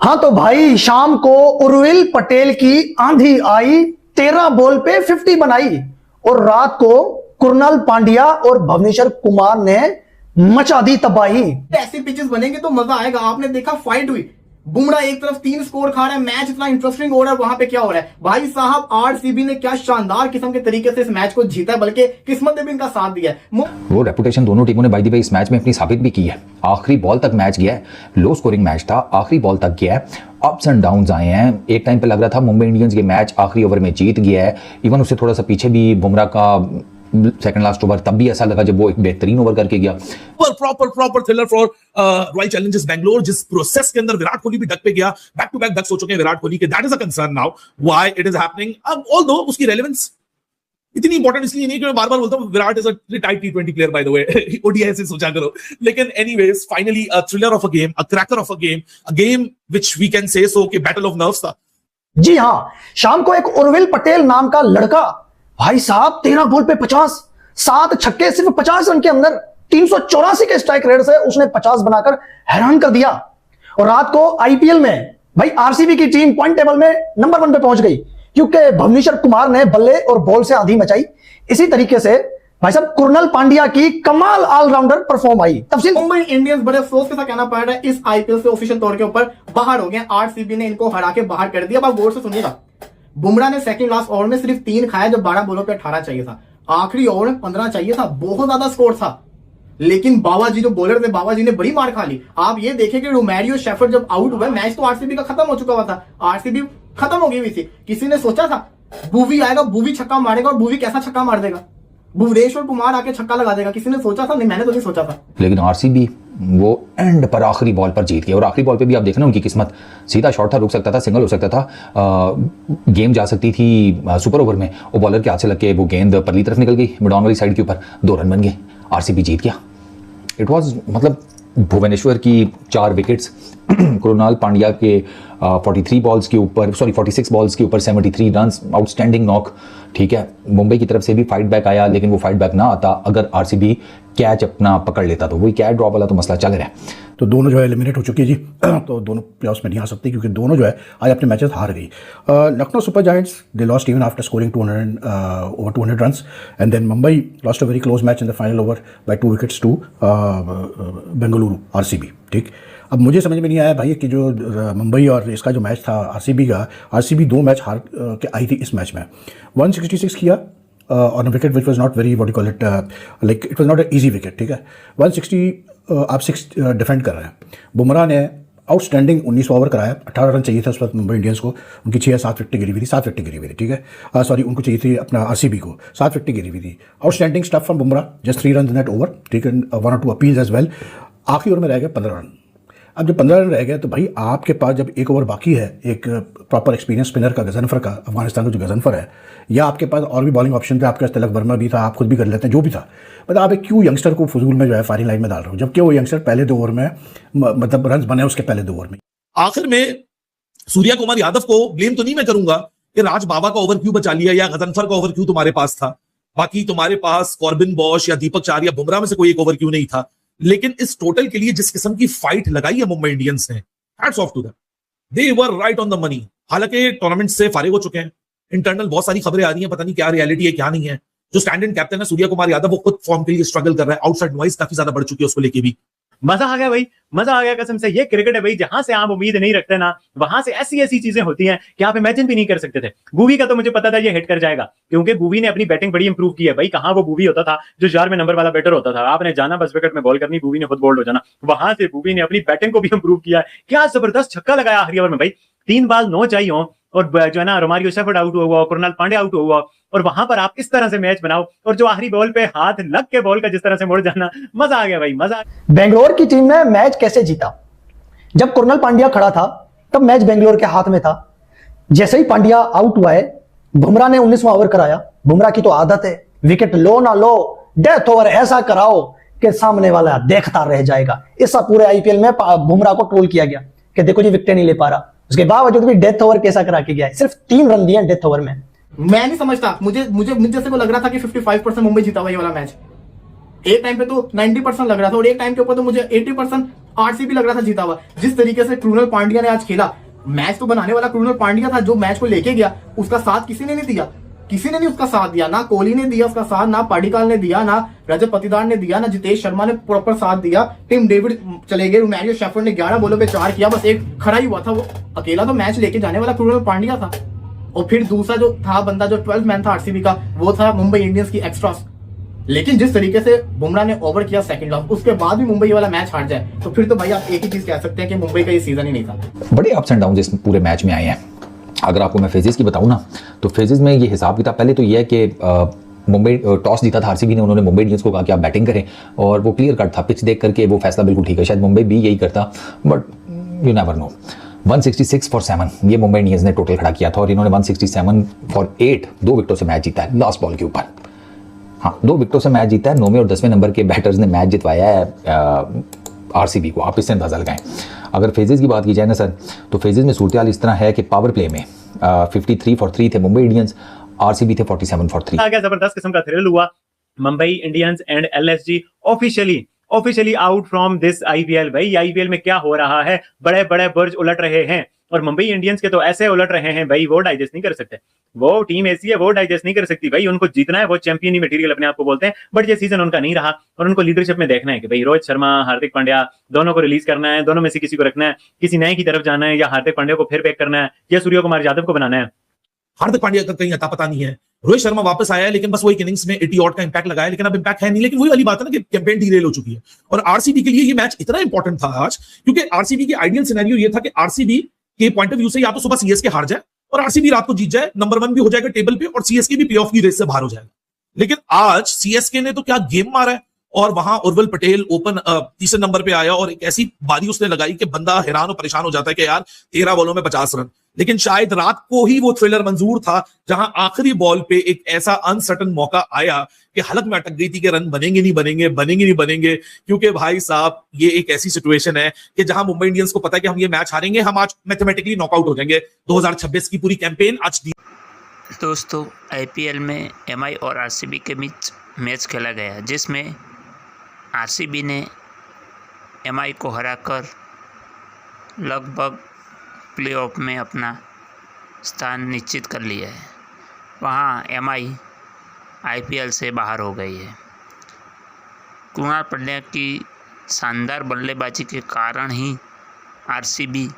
हाँ तो भाई शाम को उर्विल पटेल की आंधी आई, 13 बॉल पे 50 बनाई। और रात को कुरनाल पांड्या और भुवनेश्वर कुमार ने मचा दी तबाही। ऐसी पिचेस बनेंगे तो मजा आएगा। आपने देखा फाइट हुई, बुमराह एक तरफ 3 स्कोर खा रहा है, मैच इतना इंटरेस्टिंग हो रहा है। वहां पे क्या हो रहा है भाई साहब, आरसीबी ने क्या शानदार किस्म के तरीके से इस मैच को जीता है, बल्कि किस्मत ने भी इनका साथ दिया है। वो रेपुटेशन दोनों टीमों ने बाय द वे इस मैच में अपनी साबित भी की है। आखिरी बॉल तक मैच गया है, लो स्कोरिंग मैच था, आखिरी बॉल तक गया है, अप्स एंड डाउन्स आए हैं। एक टाइम पे लग रहा था मुंबई इंडियंस ये मैच आखिरी ओवर में जीत गया है। इवन उससे थोड़ा सा पीछे भी बुमराह का सेकंड लास्ट ओवर, तब भी ऐसा लगा जब वो एक बेहतरीन ओवर करके गया। Proper thriller for royal Challengers Bangalore, जिस प्रोसेस के अंदर विराट कोहली भी डक पे गया, बैक टू बैक डक्स हो चुके हैं विराट कोहली के। That is a concern now why it is happening. अब ऑल्दो उसकी रेलेवेंस इतनी इंपॉर्टेंट इसलिए नहीं कि मैं बार बार बोलता हूं विराट इज अ रिटायर्ड टी20 player by the way, ODI से सोचा करो। लेकिन anyways finally a thriller of a game, a cracker of a game which we can say so कि बैटल ऑफ नर्व्स था। जी हां, शाम को एक उर्विल पटेल नाम का लड़का, भाई साहब 13 बॉल पे 50, 7 छक्के सिर्फ 50 रन के अंदर, 384 के स्ट्राइक रेट से उसने 50 बनाकर हैरान कर दिया। और रात को आईपीएल में भाई आरसीबी की टीम पॉइंट टेबल में नंबर 1 पे पहुंच गई, क्योंकि भुवनेश्वर कुमार ने बल्ले और बॉल से आंधी मचाई। इसी तरीके से भाई साहब कुरनाल पांड्या की कमाल ऑलराउंडर परफॉर्म आई। तफसील मुंबई इंडियंस बड़े अफसोस के साथ कहना पड़ रहा है, इस आईपीएल से ऑफिशियल तौर के ऊपर बाहर हो गए। आरसीबी ने इनको हरा के बाहर कर दिया। अब गौर से सुनिएगा, बुमराह ने सेकंड लास्ट ओवर में सिर्फ 3 खाया, जब 12 बॉलों पे 18 चाहिए था। आखिरी ओवर में 15 चाहिए था, बहुत ज्यादा स्कोर था। लेकिन बाबाजी जो बॉलर थे, बाबाजी ने बड़ी मार खा ली। आप ये देखें कि रोमेरियो शेफर्ड जब आउट हुआ, मैच तो आरसीबी का खत्म हो चुका हुआ था, आरसीबी खत्म हो गई हुई थी। किसी ने सोचा था भुवी आएगा, भुवी छक्का मारेगा, और भुवी कैसा छक्का मार देगा, भुवनेश्वर कुमार आके छक्का लगा देगा? किसी ने सोचा था? नहीं, मैंने तो नहीं सोचा था। लेकिन आरसीबी वो एंड पर आखिरी बॉल पर जीत गया। और आखिरी बॉल पे भी आप देखना उनकी किस्मत, सीधा शॉट था, रुक सकता था, सिंगल हो सकता था, गेम जा सकती थी सुपर ओवर में। वो बॉलर के हाथ से लग के वो गेंद परली तरफ निकल गई, मिड ऑन वाली साइड के ऊपर, 2 रन बन गए, आरसीबी जीत गया। इट वाज मतलब भुवनेश्वर की 4 विकेट्स, कुरनाल पांड्या के 46 बॉल्स के ऊपर 73 रन्स, आउटस्टैंडिंग नॉक। ठीक है, मुंबई की तरफ से भी फाइट बैक आया, लेकिन वो फाइट बैक ना आता अगर आरसीबी कैच अपना पकड़ लेता, तो वही कैच ड्रॉप वाला तो मसला चल रहा है। तो दोनों जो है एलिमिनेट हो चुकी है जी। तो दोनों प्लेऑफ्स में नहीं आ सकती, क्योंकि दोनों जो है आज अपने मैचेस हार गई। Lucknow super giants they lost even after scoring over 200 runs, and then Mumbai lost a very close match in the final over by 2 wickets to Bengaluru RCB. ठीक, अब मुझे समझ में नहीं आया भाई कि जो मुंबई और इसका जो मैच था आरसीबी का, आरसीबी 2 मैच हार के आई थी इस मैच में। 166 किया on a wicket which was not very what you call it, like it was not a easy wicket. ठीक है, 160 आप 6 डिफेंड कर रहे हैं। बुमराह ने आउटस्टैंडिंग 19 ओवर कराया, 18 रन चाहिए था उस वक्त मुंबई इंडियंस को। उनकी 6 या 7 विकेटें गिरी हुई थी, 7 विकेटें गिरी हुई थी। ठीक है, सॉरी, उनको चाहिए थी अपना आरसीबी को 7 विकेटें गिरी हुई थी। Outstanding stuff from Bumrah, just 3 run net over. ठीक है, 1 or 2 अपील्स एज वेल। आखिरी ओवर में रह गए 15 रन। अब जब 15 रन रह गए तो भाई आपके पास जब 1 ओवर बाकी है, एक प्रॉपर एक्सपीरियंस स्पिनर का, गजनफर का, अफगानिस्तान का जो गजनफर है, या आपके पास और भी बॉलिंग ऑप्शन थे, आपके पास तिलक वर्मा भी था, आप खुद भी कर लेते हैं, जो भी था। मतलब आप एक क्यों यंगस्टर को फजूल में जो है फायरिंग लाइन में डाल रहे हो, जबकि वो यंगस्टर पहले 2 ओवर में मतलब रन बने उसके पहले 2 ओवर में। आखिर में सूर्या कुमार यादव को ब्लेम तो नहीं मैं करूंगा कि राज बाबा का ओवर क्यों बचा लिया या गजनफर का ओवर क्यों तुम्हारे पास था, बाकी तुम्हारे पास कॉर्बिन बॉश या दीपक चार या बुमराह में से कोई एक ओवर क्यों नहीं था। लेकिन इस टोटल के लिए जिस किस्म की फाइट लगाई है मुंबई इंडियंस ने, hats off to them, they were right on the money. हालांकि टूर्नामेंट से फारिग हो चुके हैं, इंटरनल बहुत सारी खबरें आ रही हैं, पता नहीं क्या रियलिटी है क्या नहीं है। जो स्टैंड इन कैप्टन है सूर्या कुमार यादव, वो खुद फॉर्म के लिए स्ट्रगल कर रहा है, आउटसाइड नॉइज काफी ज्यादा बढ़ चुकी है उसको लेके भी। मजा आ गया भाई, मजा आ गया कसम से। ये क्रिकेट है भाई, जहां से आप उम्मीद नहीं रखते ना, वहां से ऐसी ऐसी चीजें होती हैं कि आप इमेजिन भी नहीं कर सकते थे। बूवी का तो मुझे पता था ये हिट कर जाएगा, क्योंकि बूवी ने अपनी बैटिंग बड़ी इंप्रूव की है भाई। कहां वो बूवी होता था जो 4 में नंबर वाला बैटर होता था, आपने जाना बस विकेट में बॉल करनी, बूवी ने खुद बोल्ड हो जाना। वहां से बूवी ने अपनी बैटिंग को भी इंप्रूव किया। क्या जबरदस्त छक्का लगाया आखिरी ओवर में भाई, 3 बॉल 9 चाहिए हो, और जो है ना रोमारियो शेफर्ड आउट हुआ, कुरनाल पांड्या आउट हुआ, और वहां पर आप इस तरह से मैच बनाओ, और जो आखिरी बॉल पे हाथ लग के बॉल का जिस तरह से मुड़ जाना, मजा आ गया भाई, मजा। बेंगलोर की टीम ने मैच कैसे जीता? जब कुरनाल पांड्या खड़ा था तब मैच बेंगलोर के हाथ में था। जैसे ही पांड्या आउट हुआ है, बुमराह ने 19वां ओवर कराया। बुमराह की तो आदत है, विकेट लो ना लो, डेथ ओवर ऐसा कराओ कि सामने वाला देखता रह जाएगा। इस पूरे आईपीएल में बुमराह को ट्रोल किया गया कि देखो जी विकेट नहीं ले पा रहा, उसके बावजूद भी डेथ ओवर कैसा करा के गया है। सिर्फ 3 रन दिए डेथ ओवर में। मैं नहीं समझता, मुझे जैसे को लग रहा था कि 55% मुंबई जीता हुआ ये वाला मैच। एक टाइम पे तो 90% लग रहा था, और एक टाइम के ऊपर तो मुझे 80% आरसीबी लग रहा था जीता हुआ। जिस तरीके से कृणाल पांड्या ने आज खेला, मैच तो बनाने वाला कृणाल पांड्या था, जो मैच को लेके गया उसका साथ किसी ने नहीं दिया, किसी ने नहीं उसका साथ दिया। ना कोहली ने दिया उसका साथ, ना पाडिकाल ने दिया, ना रजत पतिदार ने दिया, ना जितेश शर्मा ने प्रॉपर साथ दिया। टिम डेविड चले गए, रोमारियो शेफर्ड ने 11 बॉलों पे 4 किया, बस एक खड़ा ही हुआ था। वो अकेला तो मैच लेके जाने वाला कृणाल पांड्या था। और फिर दूसरा जो था बंदा, जो 12th मैन था आरसीबी का, वो था मुंबई इंडियंस की एक्स्ट्रास। लेकिन जिस तरीके से बुमराह ने ओवर किया सेकंड हाफ, उसके बाद भी मुंबई वाला मैच हार जाए, तो फिर तो भाई आप एक ही चीज कह सकते हैं कि मुंबई का ये सीजन ही नहीं था। बड़े अप्स एंड डाउन इस पूरे मैच में आए हैं। अगर आपको मैं फेजेस की बताऊं ना, तो फेजेस में ये हिसाब किताब पहले तो ये है कि मुंबई टॉस जीता था आरसीबी ने, उन्होंने मुंबई इंडियंस को कहा कि आप बैटिंग करें, और वो क्लियर कट था, पिच देख करके वो फैसला बिल्कुल ठीक है। शायद मुंबई भी यही करता, but you never know. 166 for 7 ये मुंबई इंडियंस ने टोटल खड़ा किया था, और इन्होंने 167 फॉर 8 2 विकेटों से मैच जीता है लास्ट बॉल के ऊपर। हाँ, 2 विकेटों से मैच जीता है। 9वें और 10वें नंबर के बैटर्स ने मैच जितवाया है आरसीबी को। आप इससे अंदाजा लगाएं। अगर फेजेस की बात की जाए ना सर, तो फेजेस में सूरत हाल इस तरह है कि पावर प्ले में 53 फॉर 3 थे मुंबई इंडियंस, आरसीबी थे 47 फॉर 3। आ गया, जबरदस्त किस्म का थ्रिल हुआ। Mumbai Indians and LSG officially out from this IPL. भाई आईपीएल में क्या हो रहा है, बड़े बड़े बुर्ज उलट रहे हैं, और मुंबई इंडियंस के तो ऐसे उलट रहे हैं भाई, वो डाइजेस्ट नहीं कर सकते। वो टीम ऐसी है, वो डाइजेस्ट नहीं कर सकती भाई। उनको जीतना है, वो चैंपियन ही मटेरियल अपने आप को बोलते हैं, बट ये सीजन उनका नहीं रहा, और उनको लीडरशिप में देखना है कि भाई रोहित शर्मा, हार्दिक पांड्या दोनों को रिलीज करना है, दोनों में से किसी को रखना है, किसी नए की तरफ जाना है, या हार्दिक पांड्या को फिर पैक करना है, या सूर्य कुमार यादव को बनाना है। हार्दिक पांड्या का कहीं अता पता नहीं है। रोहित शर्मा वापस आया है, लेकिन बस वो एक इनिंग्स में 80 ऑट का इंपैक्ट लगाया, लेकिन अब इंपैक्ट है नहीं। लेकिन वही वाली बात है ना कि कैंपेन डीरेल हो चुकी है। और आरसीबी के लिए ये मैच इतना इंपॉर्टेंट था आज, क्योंकि आरसीबी की आइडियल सिनेरियो ये था कि आरसीबी के पॉइंट ऑफ व्यू से या तो सुबह सीएसके हार जाए और आरसीबी रात को जीत जाए, नंबर 1 भी हो जाएगा टेबल पे, और सीएसके भी प्लेऑफ की रेस से बाहर हो जाएगा। लेकिन आज सीएसके ने तो क्या गेम मारा है, और वहां उर्वल पटेल ओपन तीसरे नंबर पे आया, और एक ऐसी बारी उसने लगाई कि बंदा हैरान और परेशान हो जाता है कि यार 13 बॉलों में 50 रन। लेकिन शायद रात को ही वो थ्रिलर मंजूर था, जहां आखिरी बॉल पे एक ऐसा अनसर्टन मौका आया कि हलक में अटक गई थी कि रन बनेंगे नहीं बनेंगे, क्योंकि भाई साहब ये एक ऐसी सिचुएशन है कि जहां मुंबई इंडियंस को पता है कि हम ये मैच हारेंगे, हम आज मैथमेटिकली नॉकआउट हो जाएंगे। 2026 की पूरी कैंपेन आज दोस्तों आईपीएल में एमआई और आरसीबी के बीच मैच खेला गया, जिसमें आरसीबी ने एमआई को हराकर लगभग प्लेऑफ में अपना स्थान निश्चित कर लिया है। वहाँ एमआई आईपीएल से बाहर हो गई है। कृणाल पांड्या की शानदार बल्लेबाजी के कारण ही आरसीबी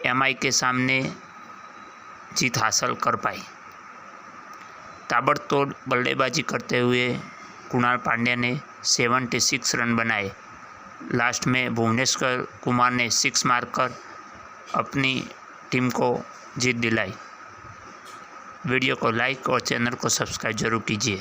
एमआई के सामने जीत हासिल कर पाई। ताबड़तोड़ बल्लेबाजी करते हुए कृणाल पांड्या ने 76 रन बनाए। लास्ट में भुवनेश्वर कुमार ने 6 मारकर अपनी टीम को जीत दिलाई। वीडियो को लाइक और चैनल को सब्सक्राइब जरूर कीजिए।